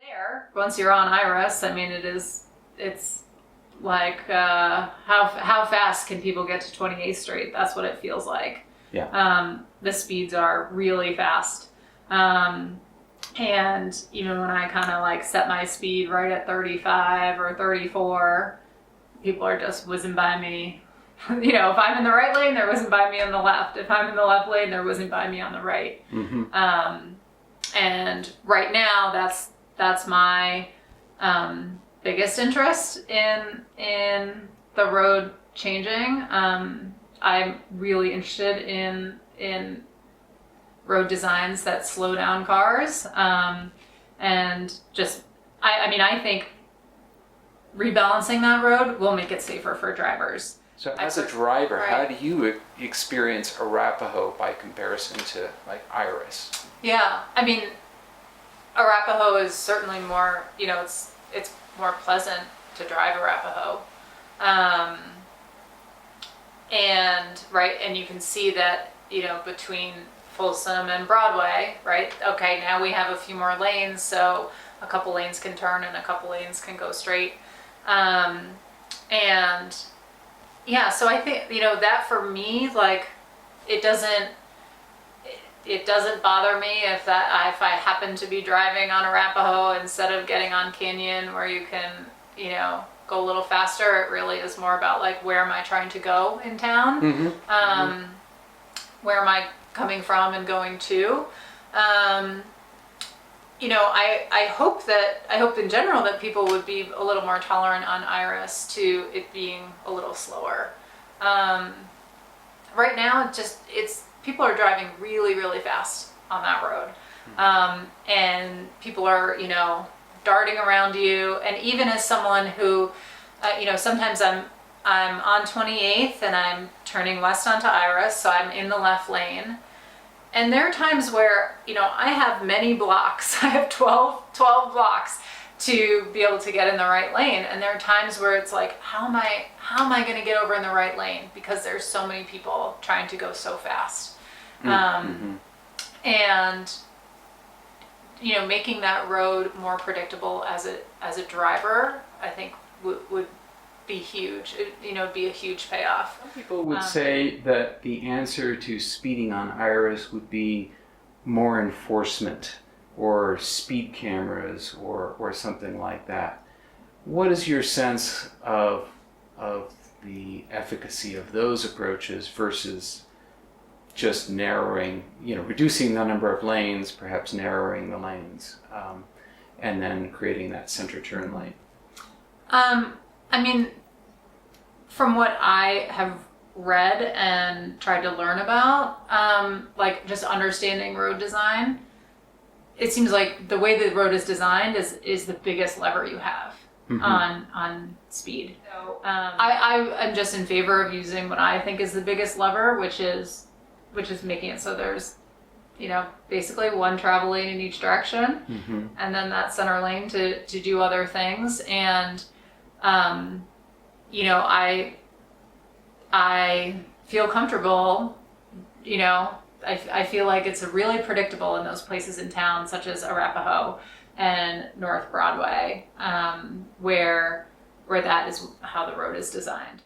There, once you're on Iris, I mean, it's like, how fast can people get to 28th Street? That's what it feels like. Yeah. The speeds are really fast. And even when I kind of like set my speed right at 35 or 34, people are just whizzing by me. You know, if I'm in the right lane, they're whizzing by me on the left. If I'm in the left lane, they're whizzing by me on the right. Mm-hmm. And right now, that's my biggest interest in the road changing. I'm really interested in road designs that slow down cars, and just I think rebalancing that road will make it safer for drivers. So as a driver, right, how do you experience Arapaho by comparison to like Iris? Yeah, I mean, Arapaho is certainly more, it's more pleasant to drive Arapaho. And you can see that, between Folsom and Broadway, right? Okay, now we have a few more lanes, so a couple lanes can turn and a couple lanes can go straight. And yeah, so I think, that for me, like, it doesn't bother me if I happen to be driving on Arapaho instead of getting on Canyon, where you can, go a little faster. It really is more about like, where am I trying to go in town? Mm-hmm. Where am I coming from and going to? I hope in general that people would be a little more tolerant on Iris to it being a little slower. Right now, people are driving really, really fast on that road. And people are, darting around you. And even as someone who, sometimes I'm on 28th and I'm turning west onto Iris, so I'm in the left lane. And there are times where, I have many blocks. I have 12 blocks to be able to get in the right lane. And there are times where it's like, how am I going to get over in the right lane? Because there's so many people trying to go so fast. And, making that road more predictable as a driver, I think would be huge. It'd be a huge payoff. Some people would say that the answer to speeding on Iris would be more enforcement or speed cameras or something like that. What is your sense of the efficacy of those approaches versus just narrowing, reducing the number of lanes, perhaps narrowing the lanes, and then creating that center turn lane? I mean, from what I have read and tried to learn about, like just understanding road design, it seems like the way the road is designed is the biggest lever you have on speed. So I'm just in favor of using what I think is the biggest lever, which is making it so there's, basically one travel lane in each direction, and then that center lane to do other things. And I feel comfortable, I feel like it's really predictable in those places in town, such as Arapaho and North Broadway, where that is how the road is designed.